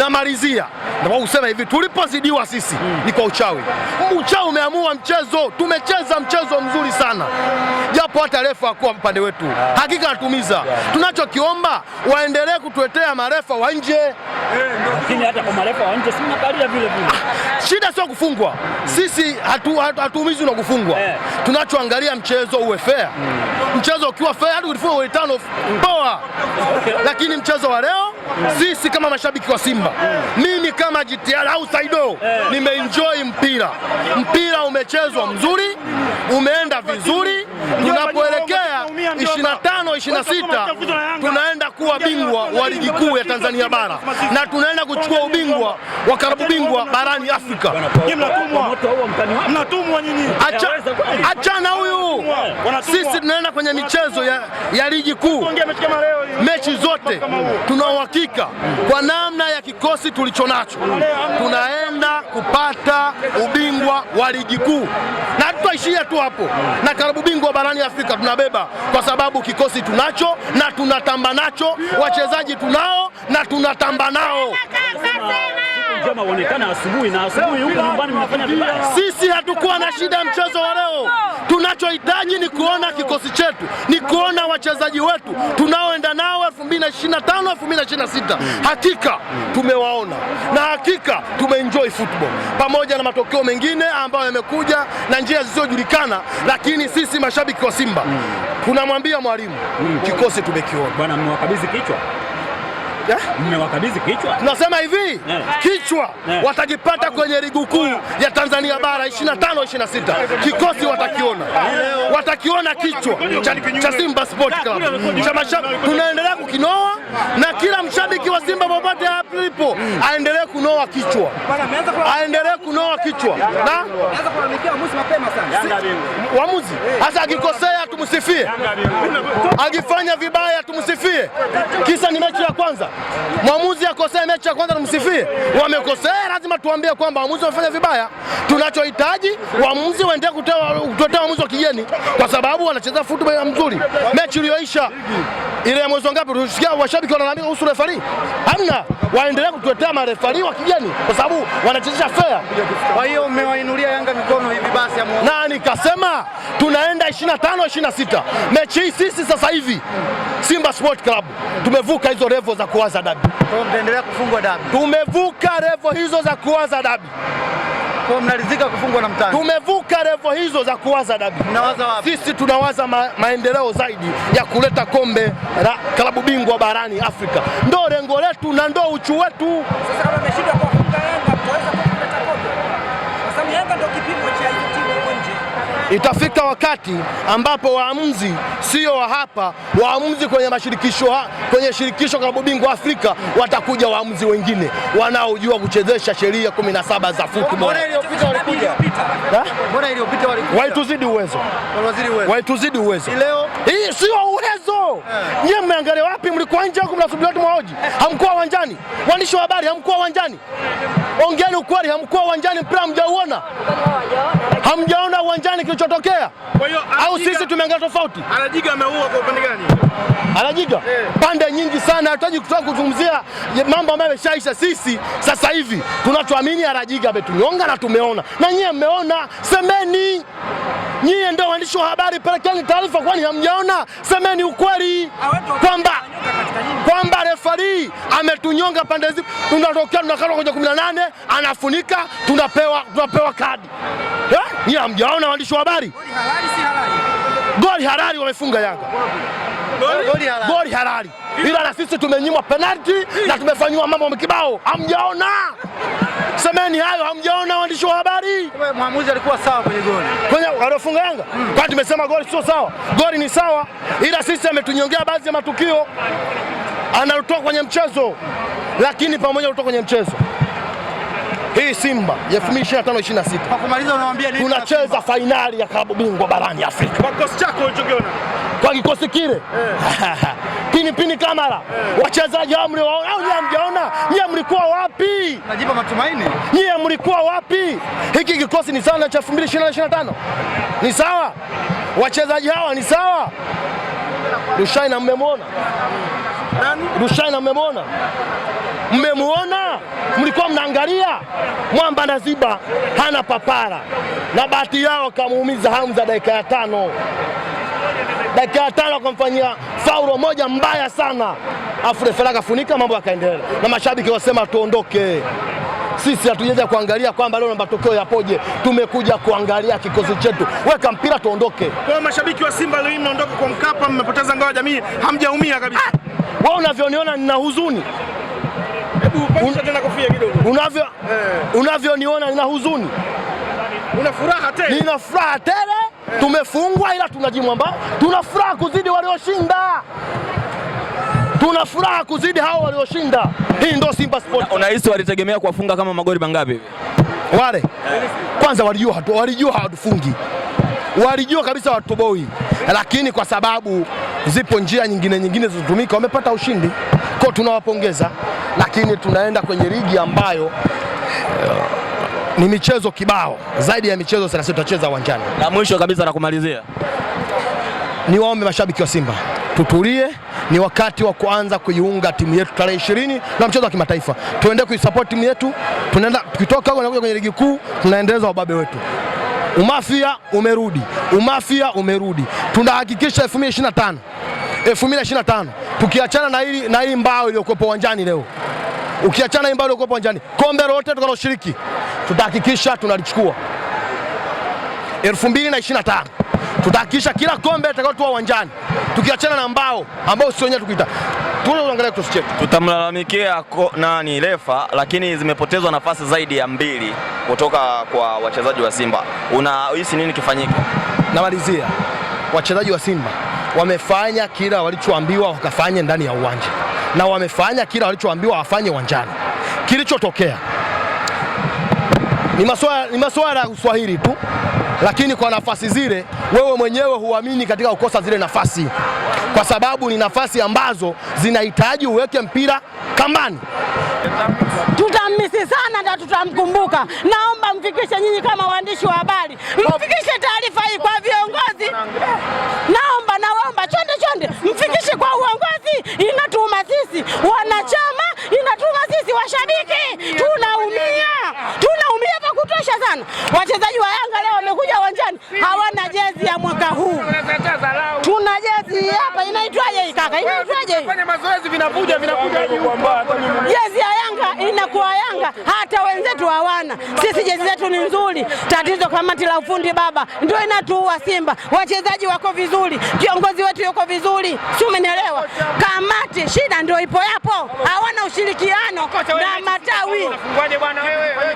Na malizia na usema hivi, tulipozidiwa sisi ni kwa uchawi. Uchawi umeamua mchezo, tumecheza mchezo mzuri sana. Japo hata refa hakuwa upande wetu. Hakika atumiza. Tunachokiomba waendelee kutuletea marefa wa nje. Lakini hata kwa marefa wa nje si mnakalia vile vile. Shida sio kufungwa. Sisi hatuumizi na kufungwa. Tunachoangalia mchezo uwe fair. Mchezo ukiwa fair hadi ulifunga goli 5 poa. Lakini mchezo wa leo sisi kama mashabiki wa Simba, mimi kama GTR au Saido nimeenjoy mpira. Mpira umechezwa mzuri, umeenda vizuri. Tunapoelekea 25-26 tunaenda kuwa bingwa wa ligi kuu ya Tanzania bara na tunaenda kuchukua ubingwa wa klabu bingwa barani Afrika. Mnatumwa nyinyi. Achana huyu. Sisi tunaenda kwenye michezo ya ligi kuu. Mechi zote tuna uhakika kwa namna ya kikosi tulichonacho tunaenda kupata ubingwa wa ligi kuu. Na tutaishia tu hapo. Na klabu bingwa barani Afrika tunabeba kwa sababu kikosi tunacho na tunatamba nacho, wachezaji tunao na tunatamba nao. Njema uonekana asubuhi na asubuhi huko nyumbani mnafanya vibaya. Sisi hatukuwa na shida mchezo wa leo. Tunachohitaji ni kuona kikosi chetu, ni kuona wachezaji wetu tunaoenda nao 2025 2026. Hakika tumewaona na hakika tumeenjoy football pamoja na matokeo mengine ambayo yamekuja na njia zisizojulikana, lakini sisi mashabiki wa Simba tunamwambia mwalimu kikosi tumekiona. Bwana mmewakabidhi kichwa. Mmewakabidhi kichwa. Tunasema hivi, kichwa watakipata kwenye ligi kuu ya Tanzania bara 25-26. Kikosi watakiona. Watakiona kichwa cha Simba Sport Club. Tunaendelea kukinoa na kila mshabiki wa Simba popote alipo aendelee kunoa kichwa. Aendelee kunoa kichwa. Na anza kulalamikia waamuzi mapema sana. Waamuzi hasa akikosea tumsifie. Akifanya vibaya tumsifie. Kisa ni mechi ya kwanza. Mwamuzi akosea mechi ya kwanza tumsifie. Wamekosea lazima tuambie kwamba waamuzi wamefanya vibaya. Tunachohitaji waamuzi waendelee kutoa waamuzi wa kigeni kwa sababu wanacheza football mzuri. Mechi iliyoisha ile ya mwezi ngapi tulisikia washabiki wanalalamika kuhusu refari? Hamna, waendelee kutuletea marefari wa kigeni kwa sababu wanachezesha fair. Kwa hiyo mmewainulia Yanga mikono hivi basi ya muone. Na nikasema tunaenda 25-26. Mechi hii sisi sasa hivi Simba Sport Club tumevuka hizo level za kuwaza dabi. Kwa mtaendelea kufungwa dabi. Tumevuka level hizo za kuwaza dabi. Kwa mnaridhika kufungwa na Mtani. Tumevuka level hizo za kuwaza dabi. Mnawaza wapi? Sisi tunawaza maendeleo zaidi ya kuleta kombe la klabu bingwa barani Afrika. Ndio lengo letu na ndio uchu wetu. Sasa kama mmeshinda kufunga Yanga mtaweza kupata kombe. Kwa sababu Yanga ndio kipimo cha hizo timu huko nje. Itafika wakati ambapo waamuzi sio wa hapa, waamuzi kwenye mashirikisho kwenye shirikisho klabu bingwa Afrika watakuja waamuzi wengine wanaojua kuchezesha sheria 17 za football. Mbona iliyopita walikuja? Mbona iliyopita walikuja? Waituzidi uwezo. Waituzidi uwezo. Leo hii sio uwezo. Nyie mmeangalia wapi? Mlikuwa nje huko mnasubiri watu mwaoji. Hamkuwa uwanjani. Waandishi wa habari hamkuwa uwanjani. Ongeeni ukweli, hamkuwa uwanjani, mpira hamjauona. Hamjaona uwanjani kilichotokea. Au sisi tumeangalia tofauti? Alajiga ameua kwa upande gani? Alajiga pande nyingi sana, hataji kutoka kuzungumzia mambo ambayo yameshaisha. Sisi sasa hivi tunachoamini Alajiga ametunyonga na tumeona. Na nyie mmeona, semeni. Nyie ndio waandishi wa habari, pelekeni taarifa, kwani hamjaona? Semeni ukweli kwamba refari ametunyonga pande hizi. Tunatokea tunakata kwenye 18 anafunika, tunapewa kadi. Nyie hamjaona waandishi wa habari? goli halali si halali. Goli halali wamefunga Yanga. Goli halali. Ila na sisi tumenyimwa penalty na tumefanywa mambo kibao. Hamjaona? Semeni hayo, hamjaona waandishi wa habari? Mwamuzi alikuwa sawa kwenye goli. Kwenye waliofunga Yanga? Kwa tumesema goli sio sawa. Goli ni sawa. Ila sisi ametunyongea baadhi ya matukio. Anatoka kwenye mchezo. Lakini pamoja kutoka kwenye mchezo, hii Simba ya 2025-26 kwa kumaliza unawaambia nini? Tunacheza fainali ya klabu bingwa barani Afrika. Kwa kikosi chako ulichokiona? Kwa kikosi kile pini kamera wachezaji hao mliowaona au nyie hamjaona? Nyie mlikuwa wapi? Najipa matumaini. Nyie mlikuwa wapi? Hiki kikosi ni sawa na cha 2025? Ni sawa? Wachezaji hawa ni sawa? Rushaina mmemwona? Rushaina mmemwona? Mmemuona? mlikuwa mnaangalia mwamba na ziba hana papara, na bahati yao kamuumiza Hamza dakika ya 5. Dakika ya 5 akamfanyia faulo moja mbaya sana, afu refa akafunika, mambo yakaendelea, na mashabiki wasema tuondoke. Sisi hatujaja kuangalia kwamba leo matokeo yapoje, tumekuja kuangalia kikosi chetu. Weka mpira tuondoke. Kwa mashabiki wa Simba leo mnaondoka kwa Mkapa, mmepoteza ngao ya jamii, hamjaumia kabisa. Wewe unavyoniona nina huzuni. Hebu pandisha tena kofia kidogo. Unavyoniona nina huzuni. Una furaha tele? Nina furaha tele. Tumefungwa ila tunajimwamba. Tuna furaha kuzidi walioshinda. Tuna furaha kuzidi hao walioshinda. Hii ndio Simba Sports. Unahisi walitegemea kuwafunga kama magoli mangapi hivi? Wale kwanza walijua hawatufungi. Walijua kabisa watoboi. Lakini kwa sababu zipo njia nyingine zilizotumika wamepata ushindi. Kwa tunawapongeza, lakini tunaenda kwenye ligi ambayo ni michezo kibao. Zaidi ya michezo 30 tutacheza uwanjani. Na mwisho kabisa na kumalizia, niwaombe mashabiki wa Simba tutulie, ni wakati wa kuanza kuiunga timu yetu tarehe 20 na mchezo wa kimataifa. Tuende kuisupport timu yetu, tunaenda tukitoka huko na kuja kwenye ligi kuu, tunaendeleza ubabe wetu. Umafia umerudi. Tunahakikisha 2025 tukiachana na hii mbao iliyokuwa uwanjani leo. Ukiachana hii mbao iliyokuwa uwanjani, kombe lote tutakaloshiriki tutahakikisha tunalichukua. 2025 tutahakikisha kila kombe litakalotoa uwanjani, tukiachana na mbao ambao sio wenyewe tukiita. Tunaangalia kikosi chetu. Tutamlalamikia nani refa, lakini zimepotezwa nafasi zaidi ya 2 kutoka kwa wachezaji wa Simba. Unahisi nini kifanyike? Namalizia, wachezaji wa Simba wamefanya kila walichoambiwa wakafanye ndani ya uwanja, na wamefanya kila walichoambiwa wafanye uwanjani. Kilichotokea ni masuala ya Kiswahili tu, lakini kwa nafasi zile wewe mwenyewe huamini katika kukosa zile nafasi, kwa sababu ni nafasi ambazo zinahitaji uweke mpira kambani. Tutamisi sana na tutamkumbuka. Naomba mfikishe nyinyi kama waandishi wa habari, mfikishe taarifa hii kwa viongozi. Naomba chonde mfikishe kwa uongozi. Inatuma sisi wanachama, inatuma sisi washabiki, tunaumia vya kutosha sana. Wachezaji wa Yanga leo wamekuja uwanjani hawana jezi ya mwaka huu. Tuna jezi hapa, inaitwaje hii kaka? Inaitwaje? Fanya mazoezi vinakuja jezi ya Yanga inakuwa Yanga, hata wenzetu hawana. Sisi jezi zetu ni nzuri. Tatizo kamati la ufundi baba ndio inatuua Simba. Wachezaji wako vizuri, kiongozi wetu yuko vizuri, si umenielewa? Kamati shida ndio ipo hapo, hawana ushirikiano na matawi. Ngoje bwana wewe.